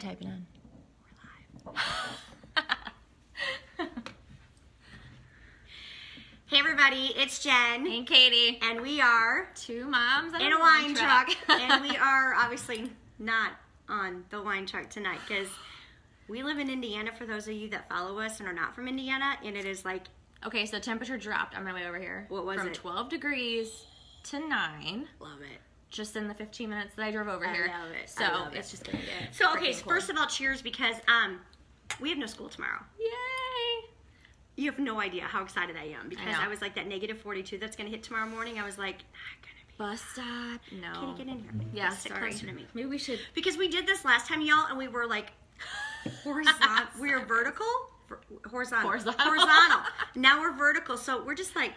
Typing in. We're live. Hey everybody, it's Jen. And Katie. And we are Two moms in a wine truck. And we are obviously not on the wine truck tonight because we live in Indiana, for those of you that follow us and are not from Indiana, and it is like... Okay, so temperature dropped on my way over here. What was From it? 12 degrees to 9. Love it. Just in the 15 minutes that I drove over here. I love it. So I love it. it's just gonna get So okay, freaking so cold. first of all, cheers, because we have no school tomorrow. Yay! You have no idea how excited I am, because know. I was like, that negative 42 that's going to hit tomorrow morning, I was like, not going to be. Bus stop. No. Can you get in here? Yeah, Sit sorry. closer to me. Maybe we should. Because we did this last time, y'all, and we were like horizontal. We were vertical, horizontal. Horizontal. Now we're vertical, so we're just like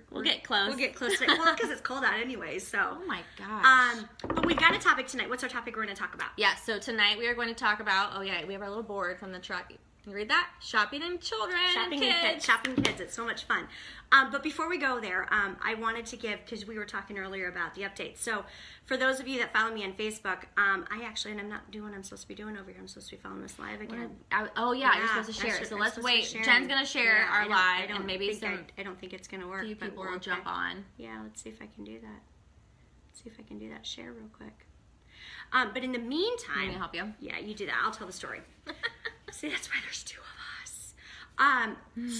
We'll get close. We'll get close to it. Well, because it's cold out anyways. So. Oh my gosh. But we've got a topic tonight. What's our topic we're going to talk about? Yeah. So tonight we are going to talk about. Oh yeah, we have our little board from the truck. Can you read that? Shopping and children. Shopping and and kids. kids. Shopping kids. It's so much fun. But before we go there, I wanted to give, because we were talking earlier about the updates. So for those of you that follow me on Facebook, I actually, and I'm not doing what I'm supposed to be doing over here. I'm supposed to be following this live again. Oh yeah, you're Yeah, supposed to share it. So I'm let's supposed to be wait. sharing. Jen's gonna share Yeah, our I live, don't and maybe think some I don't think it's gonna work. few but people we're will jump okay. on. Yeah, let's see if I can do that. Let's see if I can do that. Share real quick. But in the meantime, Let me help you. yeah, you do that. I'll tell the story. See, that's why there's two of us.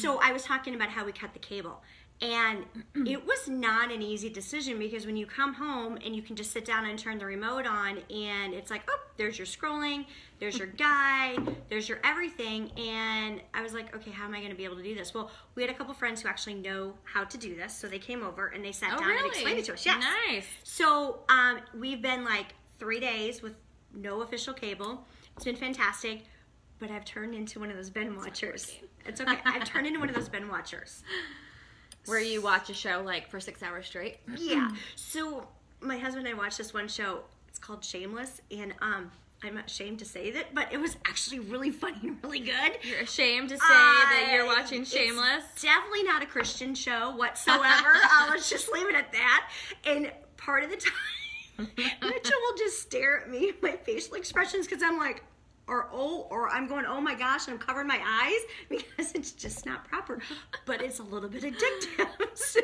So I was talking about how we cut the cable. And it was not an easy decision, because when you come home and you can just sit down and turn the remote on, and it's like, oh, there's your scrolling, there's your guide, there's your everything. And I was like, okay, how am I going to be able to do this? Well, we had a couple friends who actually know how to do this. So they came over and they sat Oh down really? and explained it to us. Yes. Nice. So we've been like 3 days with no official cable. It's been fantastic. But I've turned into one of those Ben watchers. It's okay. I've turned into one of those Ben watchers. Where you watch a show like for 6 hours straight. Yeah. So my husband and I watched this one show. It's called Shameless, and I'm not ashamed to say that, but it was actually really funny and really good. You're ashamed to say that you're watching Shameless. It's definitely not a Christian show whatsoever. Let's just leave it at that. And part of the time, Mitchell will just stare at me, my facial expressions, because I'm like, or I'm going, oh my gosh, and I'm covering my eyes, because it's just not proper. But it's a little bit addictive. So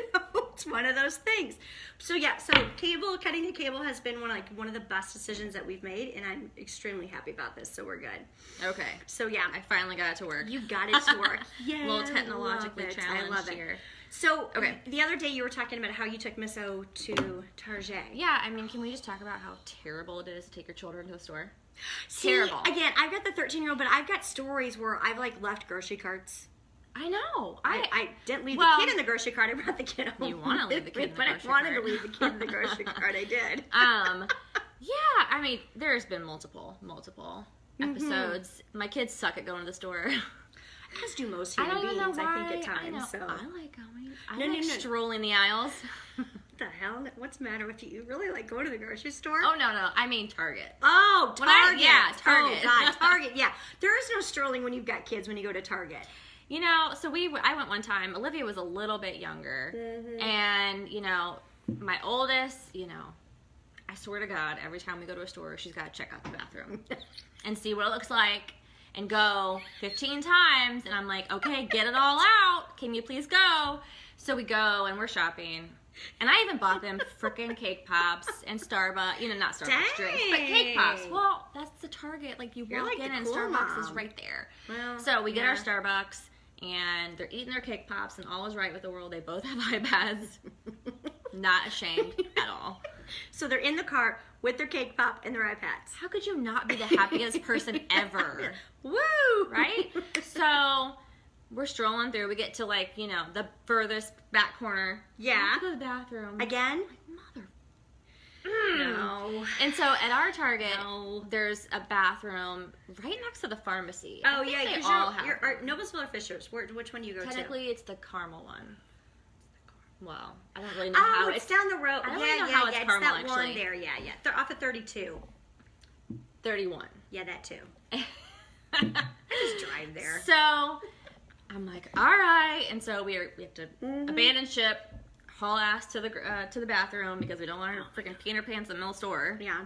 it's one of those things. So yeah, so cutting the cable has been one of the best decisions that we've made, and I'm extremely happy about this. So we're good. Okay. So yeah, I finally got it to work. you got it to work. Yeah, A little technologically I challenged love it. here. So Okay. the other day you were talking about how you took Miss O to Target. Yeah, I mean, can we just talk about how terrible it is to take your children to a store? See, Terrible. Again, I've got the 13-year-old, but I've got stories where I've like left grocery carts. I know. I didn't leave well, the kid in the grocery cart. I brought the kid home. You wanna leave the kid in the but grocery I wanted cart. to leave the kid in the grocery cart. I did. Yeah, I mean, there's been multiple episodes. My kids suck at going to the store. As do most I human don't even know beings, why. I think, at I know. times. So. I like going. I No, like no, no. strolling the aisles. What the hell? What's the matter with you? You really like going to the grocery store? Oh no, I mean Target. Oh, When I- Target. yeah, Target. Oh, God, Target. Yeah. There is no strolling when you've got kids when you go to Target. You know, so I went one time. Olivia was a little bit younger, and you know, my oldest, you know, I swear to God, every time we go to a store, she's got to check out the bathroom and see what it looks like, and go 15 times. And I'm like, okay, get it all out. Can you please go? So we go and we're shopping. And I even bought them freaking cake pops and Starbucks, you know, not Starbucks drinks, but cake pops. Well, that's the Target. Like, you You're walk like in the and cool Starbucks is mom. right there. Well, So we get yeah. our Starbucks, and they're eating their cake pops, and all is right with the world. They both have iPads. Not ashamed at all. So they're in the cart with their cake pop and their iPads. How could you not be the happiest person ever? Woo! Right? So we're strolling through. We get to, like, you know, the furthest back corner. Yeah. I have to go to the bathroom. Again? Mother. No. And so at our Target, No. there's a bathroom right next to the pharmacy. Oh, I think yeah, they because all have you're them. Noblesville or Fishers? Which one do you go Technically, it's the caramel one. Well, I don't really know to? how Oh, it's down the road. I don't yeah, really know yeah, how yeah. it's It's caramel, that one actually. there. Yeah, yeah. They're off of 32. 31. Yeah, that too. I just drive there. So I'm like, all right, and so we have to abandon ship, haul ass to the bathroom because we don't want her freaking peeing her pants in the middle store. Yeah.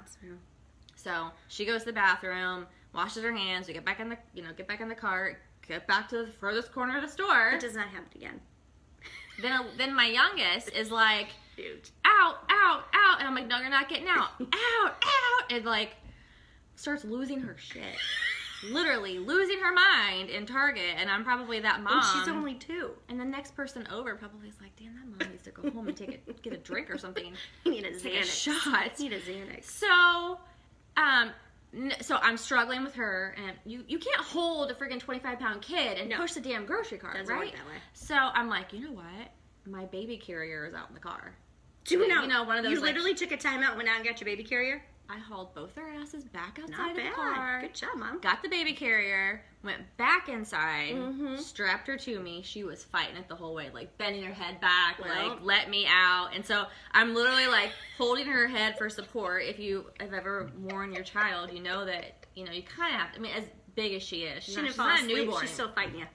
So she goes to the bathroom. washes her hands. We get back in the, get back in the cart, get back to the furthest corner of the store. It does not happen again. Then my youngest is like, Dude. out, out, out. And I'm like, no, you're not getting out. Out, out. And like, starts losing her shit. Literally losing her mind in Target. And I'm probably that mom. And she's only 2. And the next person over probably is like, damn, that mom needs to go home and get a drink or something. You need a Take a Xanax. shot. You need a Xanax. So, so I'm struggling with her, and you can't hold a freaking 25-pound kid and push the damn grocery cart, Doesn't right? work that way. So I'm like, you know what? My baby carrier is out in the car. One of those. You like, literally took a time out, went out and got your baby carrier? I hauled both their asses back outside Not of the bad. car. Good job, Mom. Got the baby carrier, went back inside, strapped her to me. She was fighting it the whole way, like bending her head back, like let me out. And so I'm literally like holding her head for support. If you have ever worn your child, you know that you kind of have to. I mean, as big as she is, she's not a newborn. She's still fighting you.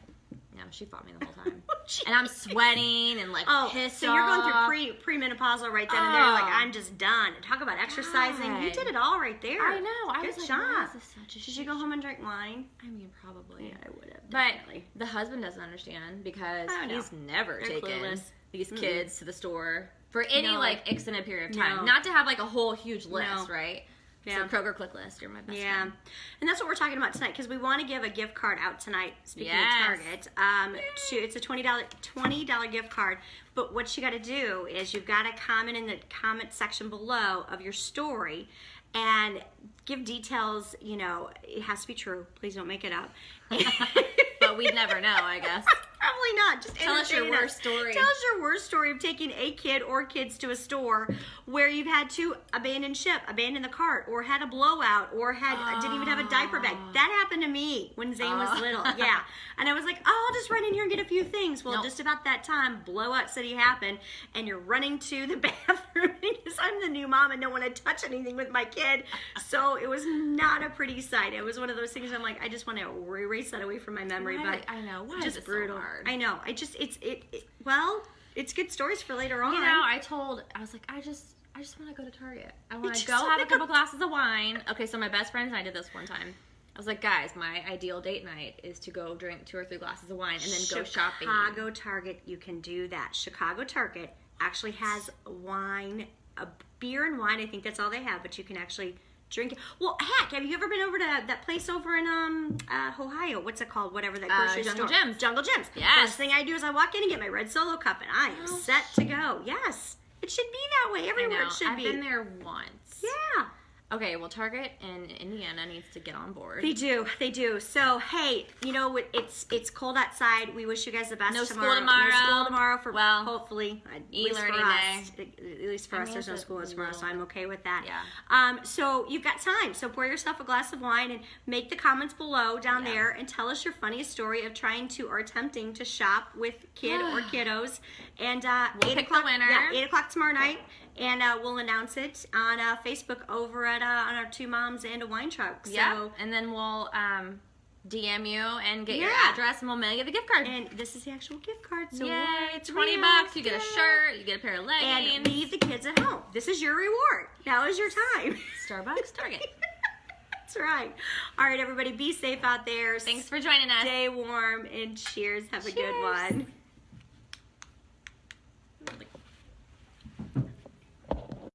No, she fought me the whole time. And I'm sweating and like pissed so you're going off. through premenopausal right then and there. You're like, I'm just done. Talk about exercising. You did it all right there. I know. I Good was job. like, why is this such a Should you go home and drink wine? I mean, probably. Yeah, I would have. But Definitely. the husband doesn't understand because Oh, no. he's never They're taken clueless. these kids to the store for any No. like extended period of time. No. Not to have like a whole huge list, No. right? Yeah. So Kroger Click List, you're my best Yeah, friend. and that's what we're talking about tonight because we want to give a gift card out tonight. Speaking Yes. of Target, it's a $20 gift card. But what you got to do is you've got to comment in the comment section below of your story and give details. It has to be true. Please don't make it up. But we'd never know, I guess. Probably not. Just Tell us your entertain worst story. Tell us your worst story of taking a kid or kids to a store where you've had to abandon the cart, or had a blowout, or didn't even have a diaper bag. That happened to me when Zane was little. Yeah. And I was like, I'll just run in here and get a few things. Well, just about that time, blowout city happened, and you're running to the bathroom because I'm the new mom and don't want to touch anything with my kid. So it was not a pretty sight. It was one of those things I'm like, I just want to erase that away from my memory. Why But I know. Why just is it brutal. so hard? I know. It's good stories for later on. I was like, I just want to go to Target. I want to just go have a wanna couple glasses of wine. Okay, so my best friends and I did this one time. I was like, guys, my ideal date night is to go drink 2 or 3 glasses of wine and then go shopping. Chicago Target, you can do that. Chicago Target actually has wine, a beer and wine. I think that's all they have, but you can actually drink it. Well, heck, have you ever been over to that place over in Ohio? What's it called? Whatever that grocery Jungle store. Gyms. Jungle Gyms. Yes. First thing I do is I walk in and get my red Solo cup, and I am set to go. Yes, it should be that way. Everywhere it should be. I've been there once. Yeah. Okay, well, Target in Indiana needs to get on board. They do. So, hey, it's cold outside. We wish you guys the best No tomorrow. school tomorrow. No school tomorrow for, Well, hopefully, e-learning At least for us, there's no school tomorrow, so I'm okay with that. Yeah. So you've got time. So pour yourself a glass of wine and make the comments below down there and tell us your funniest story of trying to or attempting to shop with kid or kiddos. And We'll pick the winner. Yeah, 8 o'clock tomorrow night. And we'll announce it on Facebook over at on our Two Moms and a Wine Truck. So, yeah, and then we'll DM you and get your Yeah. address, and we'll mail you the gift card. And this is the actual gift card. So Yay, we're $20. You get a thrilled. shirt, you get a pair of leggings. And leave the kids at home. This is your reward. Now is your time. Starbucks, Target. That's right. All right, everybody, be safe out there. Thanks for joining us. Stay warm and cheers. Have a good one.